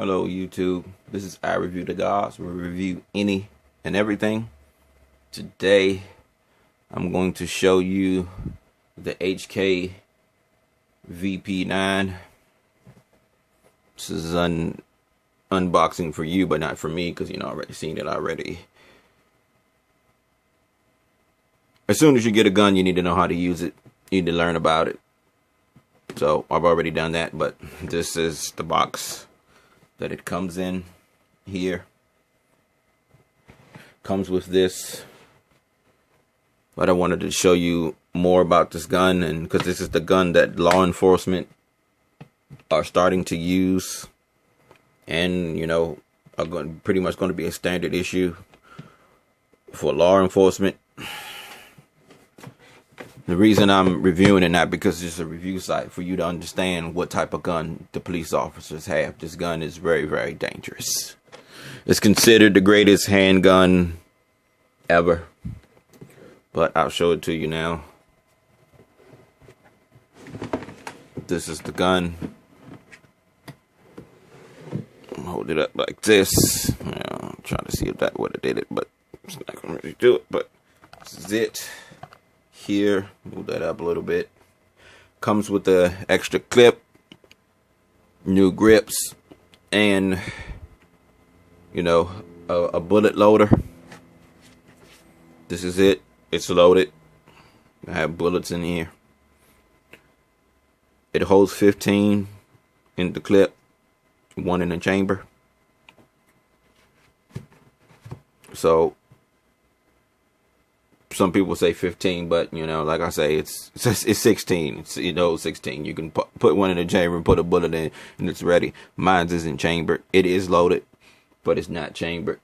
Hello YouTube, this is I Review the Gods, where we review any and everything. Today I'm going to show you the HK VP9. This is an unboxing for you, but not for me, because already seen it already. As soon as you get a gun, you need to know how to use it. You need to learn about it. So I've already done that, but this is the box that it comes in here. Comes with this, but I wanted to show you more about this gun, and because this is the gun that law enforcement are starting to use, and are pretty much going to be a standard issue for law enforcement. The reason I'm reviewing it, not because it's a review site, for you to understand what type of gun the police officers have. This gun is very, very dangerous. It's considered the greatest handgun ever. But I'll show it to you now. This is the gun. Hold it up like this. I'm trying to see if that would have did it, but it's not going to really do it. But this is it. Here, move that up a little bit. Comes with the extra clip, new grips, and a bullet loader. This is it. It's loaded. I have bullets in here. It holds 15 in the clip, 1 in the chamber. So some people say 15, but like I say, it's 16. It's 16. You can put one in the chamber and put a bullet in, and it's ready. Mine isn't chambered. It is loaded, but it's not chambered.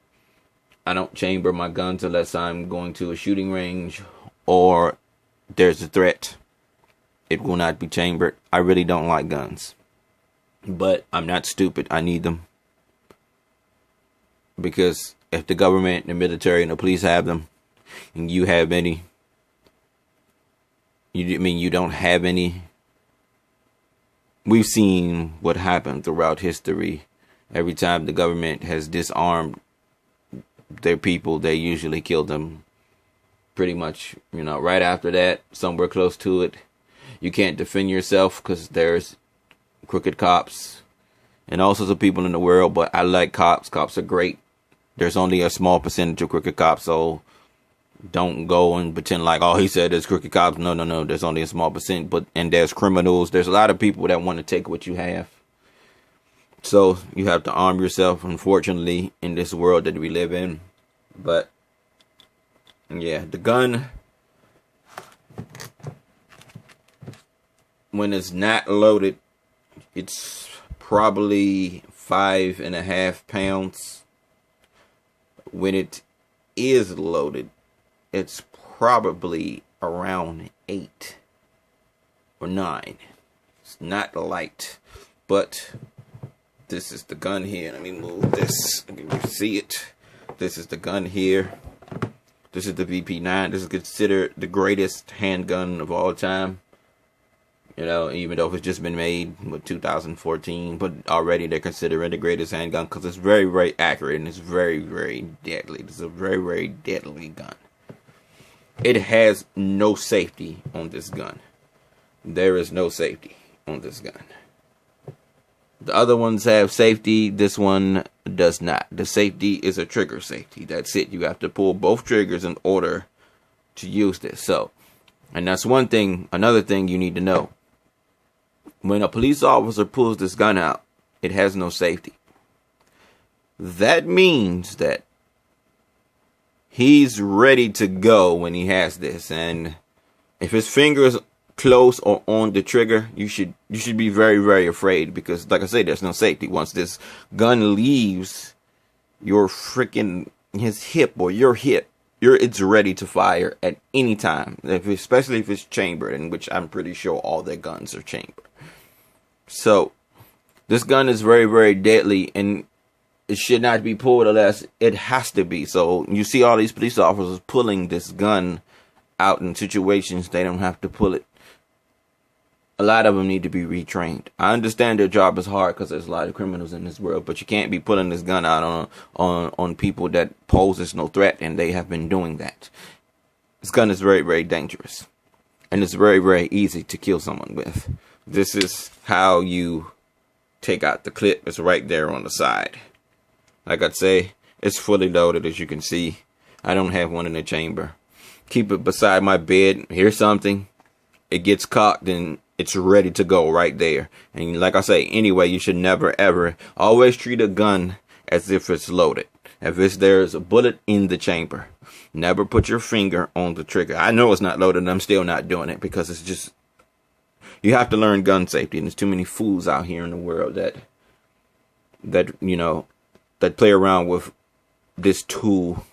I don't chamber my guns unless I'm going to a shooting range or there's a threat. It will not be chambered. I really don't like guns, but I'm not stupid. I need them, because if the government, the military, and the police have them, and you have any, you don't have any. We've seen what happened throughout history. Every time the government has disarmed their people, they usually kill them pretty much, right after that, somewhere close to it. You can't defend yourself because there's crooked cops and all sorts of people in the world, but I like cops. Cops are great. There's only a small percentage of crooked cops, so don't go and pretend like, oh, he said there's crooked cops. No. There's only a small percent, and there's criminals. There's a lot of people that want to take what you have. So you have to arm yourself, unfortunately, in this world that we live in. But yeah, the gun, when it's not loaded, it's probably 5.5 pounds. When it is loaded, it's probably around 8 or 9. It's not light, but this is the gun here. Let me move this. You can see it. This is the gun here. This is the VP9. This is considered the greatest handgun of all time. Even though it's just been made with 2014, but already they're considering the greatest handgun because it's very, very accurate and it's very, very deadly. This is a very, very deadly gun. It has no safety on this gun. There is no safety on this gun. The other ones have safety. This one does not. The safety is a trigger safety. That's it. You have to pull both triggers in order to use this. So, and that's one thing. Another thing you need to know. When a police officer pulls this gun out, it has no safety. That means that he's ready to go when he has this, and if his fingers close or on the trigger, you should be very, very afraid, because like I say, there's no safety. Once this gun leaves your his hip or your hip, it's ready to fire at any time, especially if it's chambered, in which I'm pretty sure all their guns are chambered. So this gun is very, very deadly, and it should not be pulled unless it has to be. So you see all these police officers pulling this gun out in situations they don't have to pull it. a lot of them need to be retrained. I understand their job is hard because there's a lot of criminals in this world, but you can't be pulling this gun out on people that poses no threat, and they have been doing that. This gun is very, very dangerous, and it's very, very easy to kill someone with. This is how you take out the clip. It's right there on the side. Like I say, it's fully loaded, as you can see. I don't have one in the chamber. Keep it beside my bed. Here's something. It gets cocked and it's ready to go right there. And like I say, anyway, you should never ever always treat a gun as if it's loaded. If there's a bullet in the chamber, never put your finger on the trigger. I know it's not loaded and I'm still not doing it because it's just, you have to learn gun safety, and there's too many fools out here in the world that you know, that play around with this tool,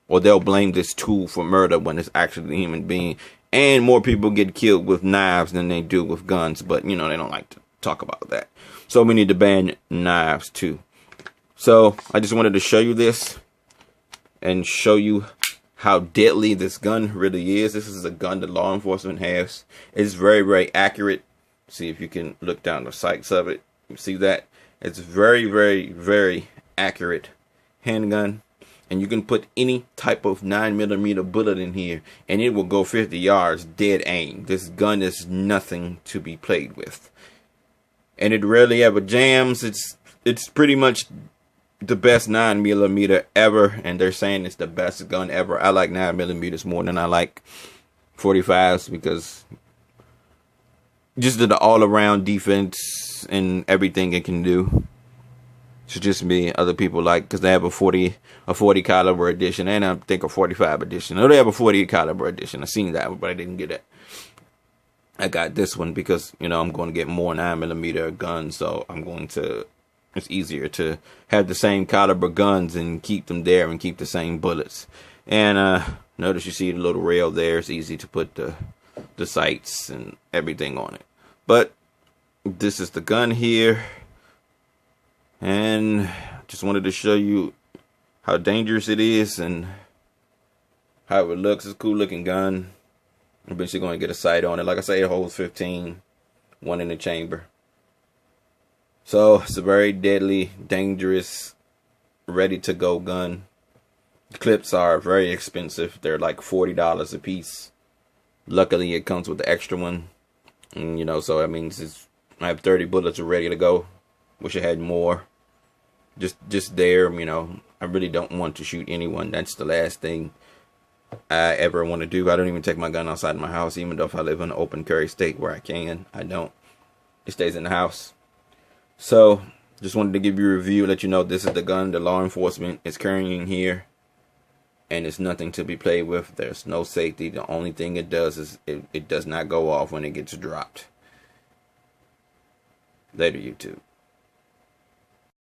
or they'll blame this tool for murder when it's actually a human being. And more people get killed with knives than they do with guns. But, you know, they don't like to talk about that. So we need to ban knives, too. So I just wanted to show you this and show you how deadly this gun really is. This is a gun that law enforcement has. It's very, very accurate. See if you can look down the sights of it. You see that? It's very, very, very accurate handgun. And you can put any type of 9mm bullet in here, and it will go 50 yards dead aim. This gun is nothing to be played with. And it rarely ever jams. It's pretty much the best 9mm ever. And they're saying it's the best gun ever. I like 9mm more than I like 45s because just the all-around defense and everything it can do. Should just be other people like, because they have a 40 caliber edition, and I think a 45 edition. No, they have a 40 caliber edition. I seen that, but I didn't get it. I got this one because, you know, I'm going to get more 9mm guns, so I'm going to, it's easier to have the same caliber guns and keep them there and keep the same bullets. And notice you see the little rail there. It's easy to put the sights and everything on it. But this is the gun here. And just wanted to show you how dangerous it is and how it looks. It's a cool looking gun. I'm eventually going to get a sight on it. Like I say, it holds 15, one in the chamber. So it's a very deadly, dangerous, ready to go gun. The clips are very expensive. They're like $40 a piece. Luckily it comes with the extra one. And, you know, so that means I have 30 bullets ready to go. Wish I had more. Just there, you know, I really don't want to shoot anyone. That's the last thing I ever want to do. I don't even take my gun outside my house, even though if I live in an open carry state where I can. I don't. It stays in the house. So, just wanted to give you a review, let you know this is the gun the law enforcement is carrying here. And it's nothing to be played with. There's no safety. The only thing it does is it does not go off when it gets dropped. Later, YouTube.